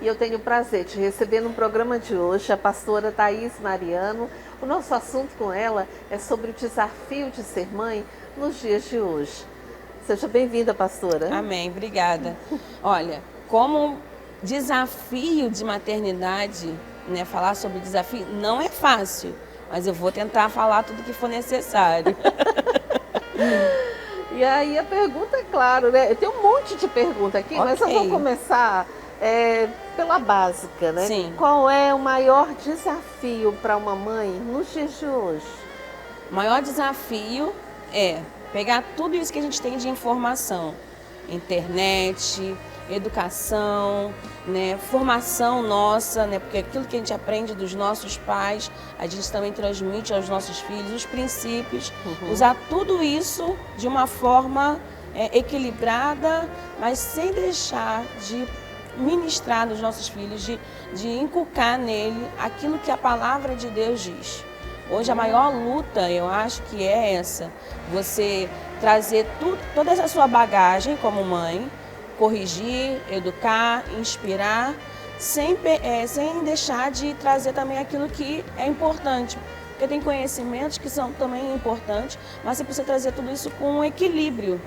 E eu tenho o prazer de receber no programa de hoje a pastora Thaís Mariano. O nosso assunto com ela é sobre o desafio de ser mãe nos dias de hoje. Seja bem-vinda, pastora. Amém, obrigada. Olha, como desafio de maternidade, né, falar sobre desafio não é fácil, mas eu vou tentar falar tudo que for necessário. E aí a pergunta é claro, né? Eu tenho um monte de pergunta aqui, mas eu vou começar pela básica, né? Sim. Qual é o maior desafio para uma mãe nos dias de hoje? O maior desafio é pegar tudo isso que a gente tem de informação, internet, educação, né, formação nossa, né, porque aquilo que a gente aprende dos nossos pais, a gente também transmite aos nossos filhos, os princípios, usar tudo isso de uma forma equilibrada, mas sem deixar de ministrar nos nossos filhos, de inculcar nele aquilo que a palavra de Deus diz. Hoje a maior luta, eu acho que é essa, você trazer toda essa sua bagagem como mãe, corrigir, educar, inspirar, sem deixar de trazer também aquilo que é importante. Porque tem conhecimentos que são também importantes, mas você precisa trazer tudo isso com um equilíbrio.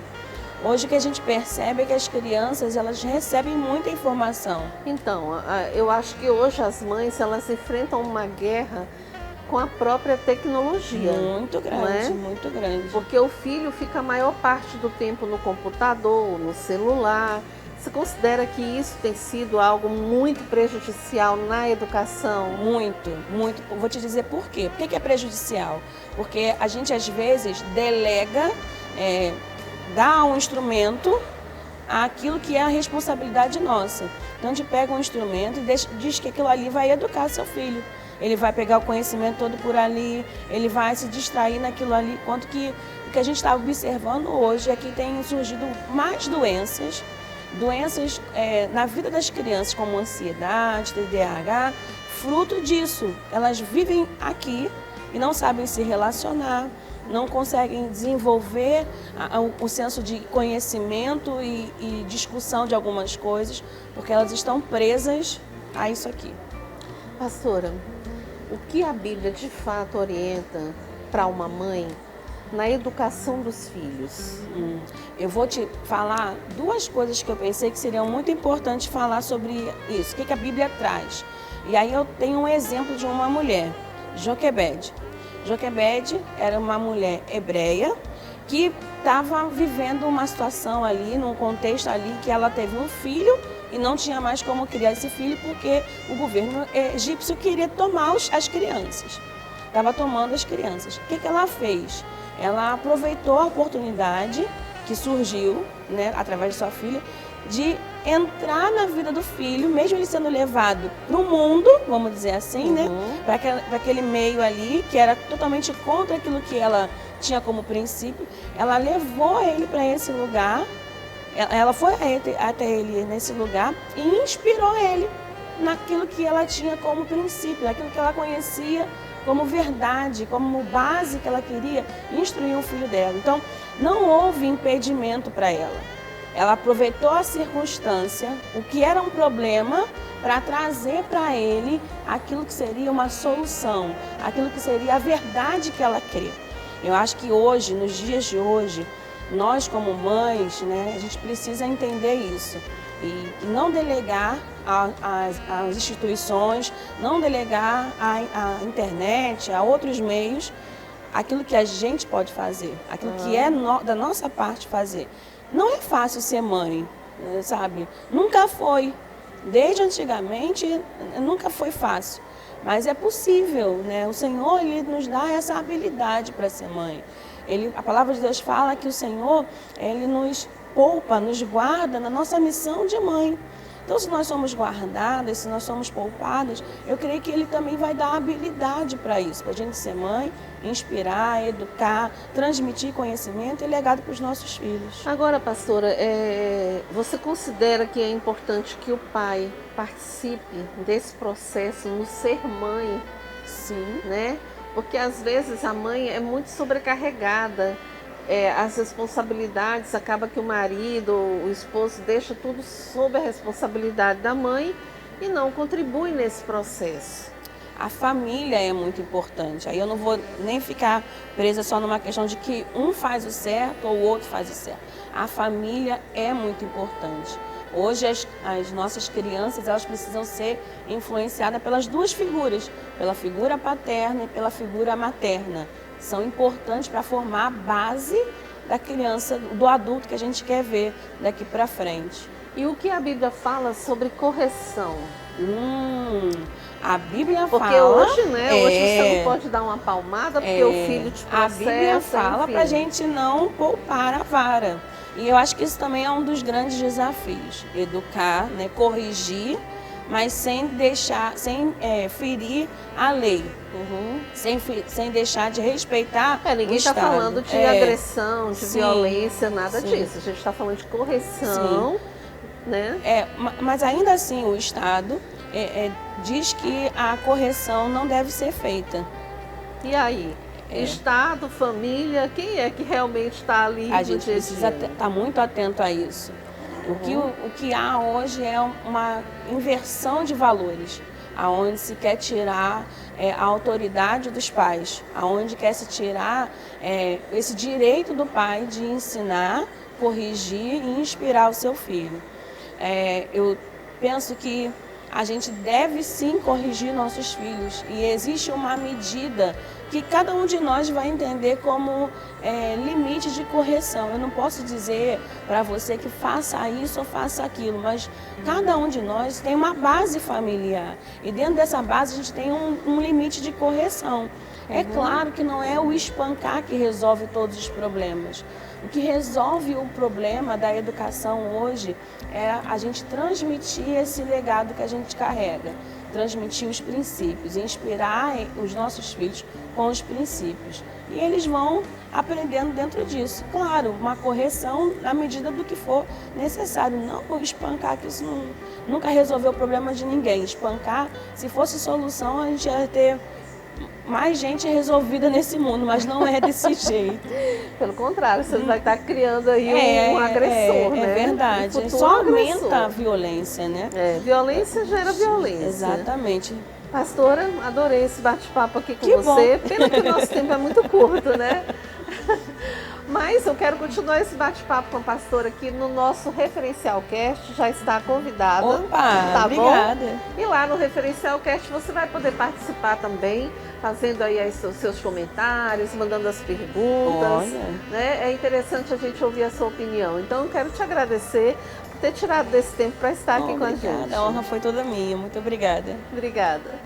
Hoje o que a gente percebe é que as crianças, elas recebem muita informação. Então, eu acho que hoje as mães, elas enfrentam uma guerra com a própria tecnologia. Muito grande, muito grande. Porque o filho fica a maior parte do tempo no computador, no celular. Você considera que isso tem sido algo muito prejudicial na educação? Muito, muito. Vou te dizer por quê. Por que é prejudicial? Porque a gente às vezes delega, dá um instrumento àquilo que é a responsabilidade nossa. Então a gente pega um instrumento e diz que aquilo ali vai educar seu filho. Ele vai pegar o conhecimento todo por ali, ele vai se distrair naquilo ali. Quanto que o que a gente está observando hoje é que tem surgido mais doenças na vida das crianças, como ansiedade, TDAH, fruto disso. Elas vivem aqui e não sabem se relacionar, não conseguem desenvolver o senso de conhecimento e discussão de algumas coisas, porque elas estão presas a isso aqui. Pastora, o que a Bíblia de fato orienta para uma mãe na educação dos filhos? Eu vou te falar duas coisas que eu pensei que seriam muito importantes falar sobre isso. O que a Bíblia traz? E aí eu tenho um exemplo de uma mulher, Joquebede. Joquebede era uma mulher hebreia que estava vivendo uma situação ali, num contexto ali que ela teve um filho e não tinha mais como criar esse filho porque o governo egípcio queria tomar as crianças. Estava tomando as crianças. O que ela fez? Ela aproveitou a oportunidade que surgiu, né, através de sua filha, de entrar na vida do filho, mesmo ele sendo levado para o mundo, vamos dizer assim, né, para aquele meio ali, que era totalmente contra aquilo que ela tinha como princípio. Ela levou ele para esse lugar, ela foi até ele nesse lugar e inspirou ele naquilo que ela tinha como princípio, naquilo que ela conhecia como verdade, como base que ela queria instruir o filho dela. Então, não houve impedimento para ela. Ela aproveitou a circunstância, o que era um problema, para trazer para ele aquilo que seria uma solução, aquilo que seria a verdade que ela crê. Eu acho que hoje, nos dias de hoje, nós como mães, né, a gente precisa entender isso. E não delegar às instituições, não delegar à internet, a outros meios, aquilo que a gente pode fazer, aquilo que é da nossa parte fazer. Não é fácil ser mãe, sabe? Nunca foi. Desde antigamente, nunca foi fácil. Mas é possível, né? O Senhor, Ele nos dá essa habilidade para ser mãe. A palavra de Deus fala que o Senhor, Ele nos poupa, nos guarda na nossa missão de mãe. Então, se nós somos guardadas, se nós somos poupadas, eu creio que Ele também vai dar habilidade para isso, para a gente ser mãe, inspirar, educar, transmitir conhecimento e legado para os nossos filhos. Agora, pastora, você considera que é importante que o pai participe desse processo no ser mãe? Sim. Né? Porque às vezes a mãe é muito sobrecarregada. As responsabilidades, acaba que o marido, o esposo deixa tudo sob a responsabilidade da mãe e não contribui nesse processo. A família é muito importante. Aí eu não vou nem ficar presa só numa questão de que um faz o certo ou o outro faz o certo. A família é muito importante. Hoje as nossas crianças, elas precisam ser influenciadas pelas duas figuras, pela figura paterna e pela figura materna. São importantes para formar a base da criança, do adulto que a gente quer ver daqui para frente. E o que a Bíblia fala sobre correção? A Bíblia porque fala... Porque hoje, né? Hoje você não pode dar uma palmada porque o filho te processa. A Bíblia fala para a gente não poupar a vara. E eu acho que isso também é um dos grandes desafios. Educar, né, corrigir, mas sem ferir a lei. Sem deixar de respeitar ninguém está falando de agressão, de violência, nada disso. A gente está falando de correção. Né? Mas ainda assim o Estado diz que a correção não deve ser feita. E aí? Estado, família, quem é que realmente está ali? A gente precisa estar muito atento a isso. O que há hoje é uma inversão de valores, aonde se quer tirar a autoridade dos pais, aonde quer se tirar esse direito do pai de ensinar, corrigir e inspirar o seu filho. Eu penso que a gente deve sim corrigir nossos filhos e existe uma medida que cada um de nós vai entender como limite de correção. Eu não posso dizer para você que faça isso ou faça aquilo, mas cada um de nós tem uma base familiar e dentro dessa base a gente tem um limite de correção. É claro que não é o espancar que resolve todos os problemas. O que resolve o problema da educação hoje é a gente transmitir esse legado que a gente carrega, transmitir os princípios, inspirar os nossos filhos com os princípios. E eles vão aprendendo dentro disso. Claro, uma correção na medida do que for necessário. Não espancar, que isso nunca resolveu o problema de ninguém. Espancar, se fosse solução, a gente ia ter mais gente resolvida nesse mundo, mas não é desse jeito. Pelo contrário, você vai estar criando aí um agressor, né? É verdade. Só aumenta a violência, né? Violência gera violência. Exatamente. Pastora, adorei esse bate-papo aqui com você. Pena que o nosso tempo é muito curto, né? Mas eu quero continuar esse bate-papo com a pastora aqui no nosso Referencial Cast, já está convidada. Opa, obrigada. Bom? E lá no Referencial Cast você vai poder participar também, fazendo aí os seus comentários, mandando as perguntas. Né? É interessante a gente ouvir a sua opinião. Então eu quero te agradecer por ter tirado desse tempo para estar aqui com a gente. A honra foi toda minha. Muito obrigada. Obrigada.